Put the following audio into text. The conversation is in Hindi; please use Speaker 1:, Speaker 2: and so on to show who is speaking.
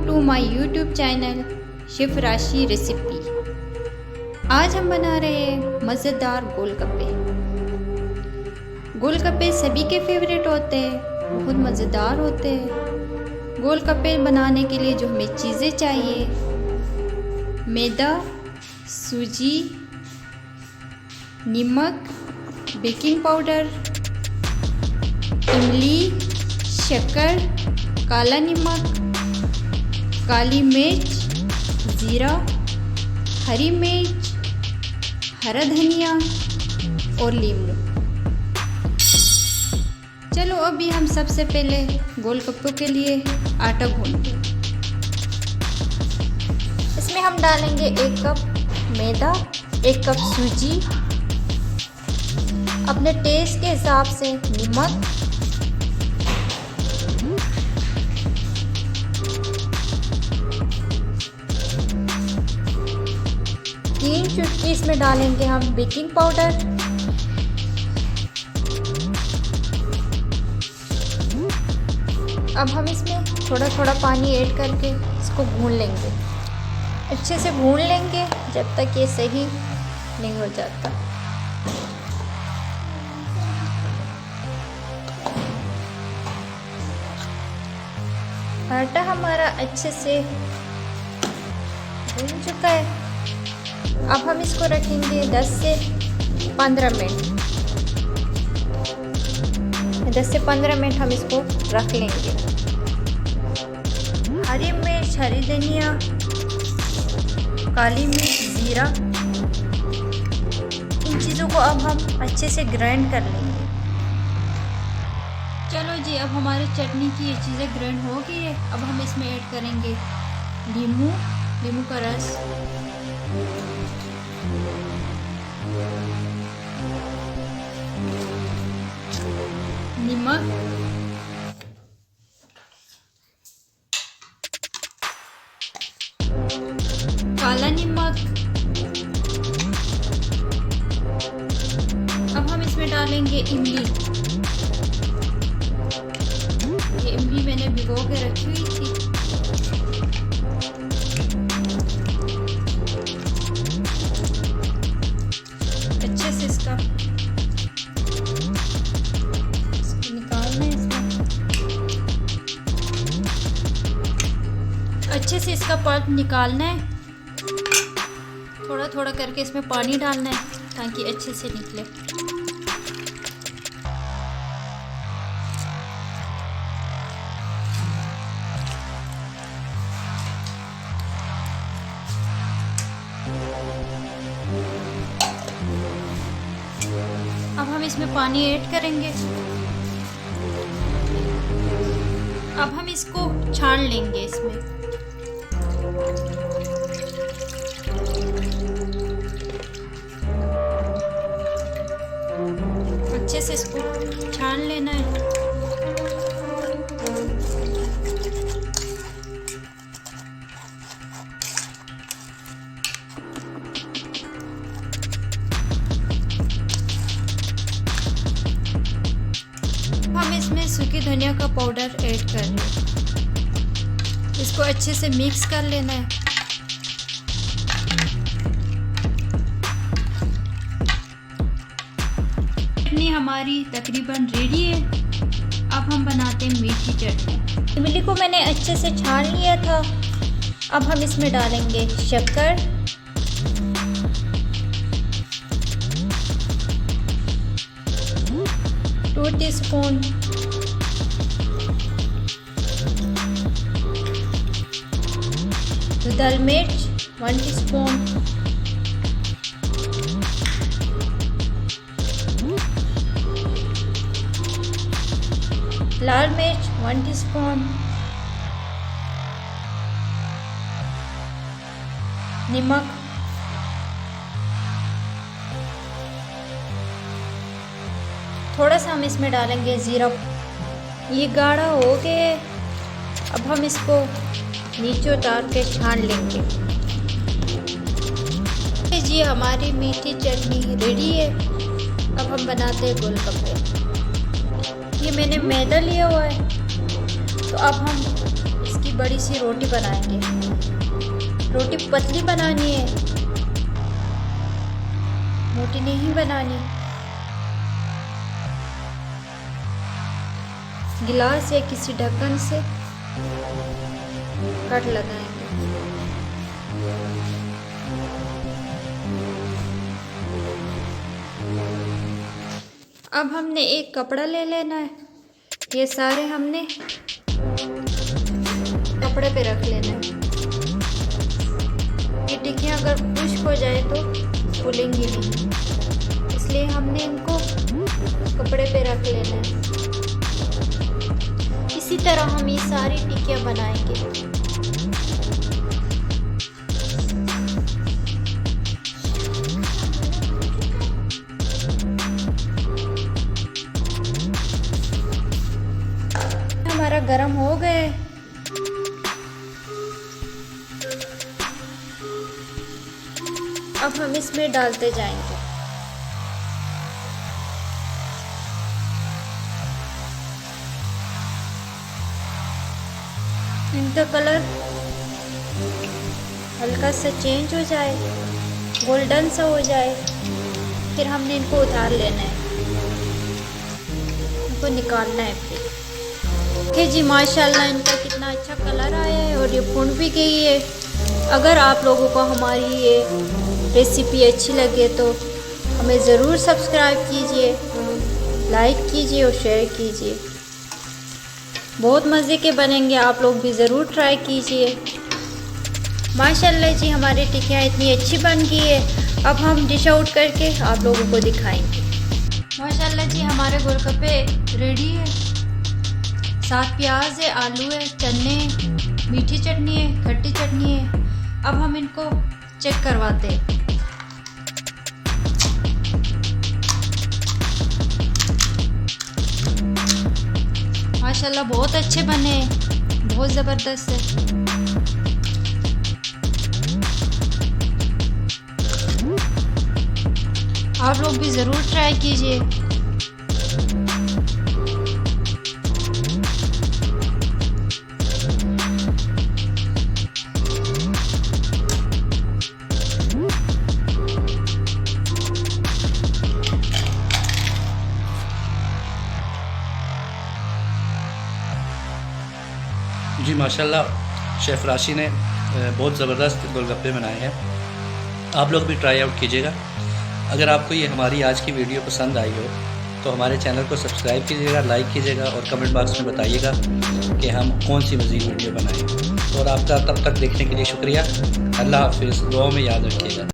Speaker 1: To my YouTube channel chef Rashi recipe. आज हम बना रहे हैं मज़ेदार गोलगप्पे। गोलगप्पे सभी के फेवरेट होते हैं, बहुत मज़ेदार होते हैं। गोलगप्पे बनाने के लिए जो हमें चीज़ें चाहिए, मैदा, सूजी, नमक, बेकिंग पाउडर, इमली, शक्कर, काला नमक, काली मिर्च, ज़ीरा, हरी मिर्च, हरा धनिया और नींबू। चलो अभी हम सबसे पहले गोलगप्पों के लिए आटा गूंथते हैं। इसमें हम डालेंगे 1 कप मैदा, 1 कप सूजी, अपने टेस्ट के हिसाब से नमक, तीन चुटकी इसमें डालेंगे हम बेकिंग पाउडर, अब हम इसमें थोड़ा थोड़ा पानी ऐड करके इसको भून लेंगे। अच्छे से भून लेंगे जब तक ये सही नहीं हो जाता। आटा हमारा अच्छे से भून चुका है। अब हम इसको रखेंगे 10 से 15 मिनट। 10 से 15 मिनट हम इसको रख लेंगे। हरी मिर्च, हरी धनिया, काली मिर्च, ज़ीरा, इन चीज़ों को अब हम अच्छे से ग्राइंड कर लेंगे। चलो जी, अब हमारी चटनी की ये चीज़ें ग्राइंड हो गई है। अब हम इसमें ऐड करेंगे नींबू का रस, नमक, काला नमक। अब हम इसमें डालेंगे इमली। ये इमली मैंने भिगो के रखी हुई थी। अच्छे से इसका निकालना है। अच्छे से इसका पल्प निकालना है। थोड़ा थोड़ा करके इसमें पानी डालना है ताकि अच्छे से निकले। अब हम इसमें पानी ऐड करेंगे। अब हम इसको छान लेंगे इसमें। अच्छे से इसको छान लेना है। हम इसमें सूखी धनिया का पाउडर ऐड कर रहे हैं। इसको अच्छे से मिक्स कर लेना है। चटनी हमारी तकरीबन रेडी है। अब हम बनाते हैं मीठी चटनी। इमली को मैंने अच्छे से छान लिया था। अब हम इसमें डालेंगे शक्कर, टू टीस्पून, लाल मिर्च 1 टीस्पून, लाल मिर्च 1 टीस्पून, नमक, थोड़ा सा हम इसमें डालेंगे ज़ीरा। ये गाढ़ा हो गया। अब हम इसको नीचे उतार के छान लेंगे। जी, हमारी मीठी चटनी रेडी है। अब हम बनाते हैं गोलगप्पे। ये मैंने मैदा लिया हुआ है, तो अब हम इसकी बड़ी सी रोटी बनाएंगे। रोटी पतली बनानी है, मोटी नहीं बनानी। गिलास या किसी ढक्कन से कट लगाएंगे। अब हमने एक कपड़ा ले लेना है, ये सारे हमने कपड़े पे रख लेना है। ये टिक्कियाँ अगर खुश्क हो जाए तो फूलेंगी नहीं, इसलिए हमने इनको कपड़े पे रख लेना है। इसी तरह हम ये सारी टिक्कियाँ बनाएंगे। हमारा गरम हो गए। अब हम इसमें डालते जाएंगे। इनका कलर हल्का सा चेंज हो जाए, गोल्डन सा हो जाए, फिर हमने इनको उतार लेना है, इनको निकालना है। फिर ओके जी, माशाल्लाह इनका कितना अच्छा कलर आया है और ये फूल भी गई है। अगर आप लोगों को हमारी ये रेसिपी अच्छी लगे तो हमें ज़रूर सब्सक्राइब कीजिए, लाइक कीजिए और शेयर कीजिए। बहुत मज़े के बनेंगे, आप लोग भी ज़रूर ट्राई कीजिए। माशाल्लाह जी हमारी टिक्कियाँ इतनी अच्छी बन गई है। अब हम डिश आउट करके आप लोगों को दिखाएंगे। माशाल्लाह जी हमारे गोलगप्पे रेडी है। साथ प्याज है, आलू है, चने, मीठी चटनी है, खट्टी चटनी है। अब हम इनको चेक करवाते हैं। माशाल्लाह बहुत अच्छे बने, बहुत ज़बरदस्त है। आप लोग भी ज़रूर ट्राई कीजिए।
Speaker 2: जी माशाल्लाह शेफ़ राशि ने बहुत ज़बरदस्त गोलगप्पे बनाए हैं। आप लोग भी ट्राई आउट कीजिएगा। अगर आपको ये हमारी आज की वीडियो पसंद आई हो तो हमारे चैनल को सब्सक्राइब कीजिएगा, लाइक कीजिएगा और कमेंट बॉक्स में बताइएगा कि हम कौन सी मज़ीद वीडियो बनाएं। और आपका तब तक देखने के लिए शुक्रिया। अल्लाह हाफ़िज़, दुआ में याद रखिएगा।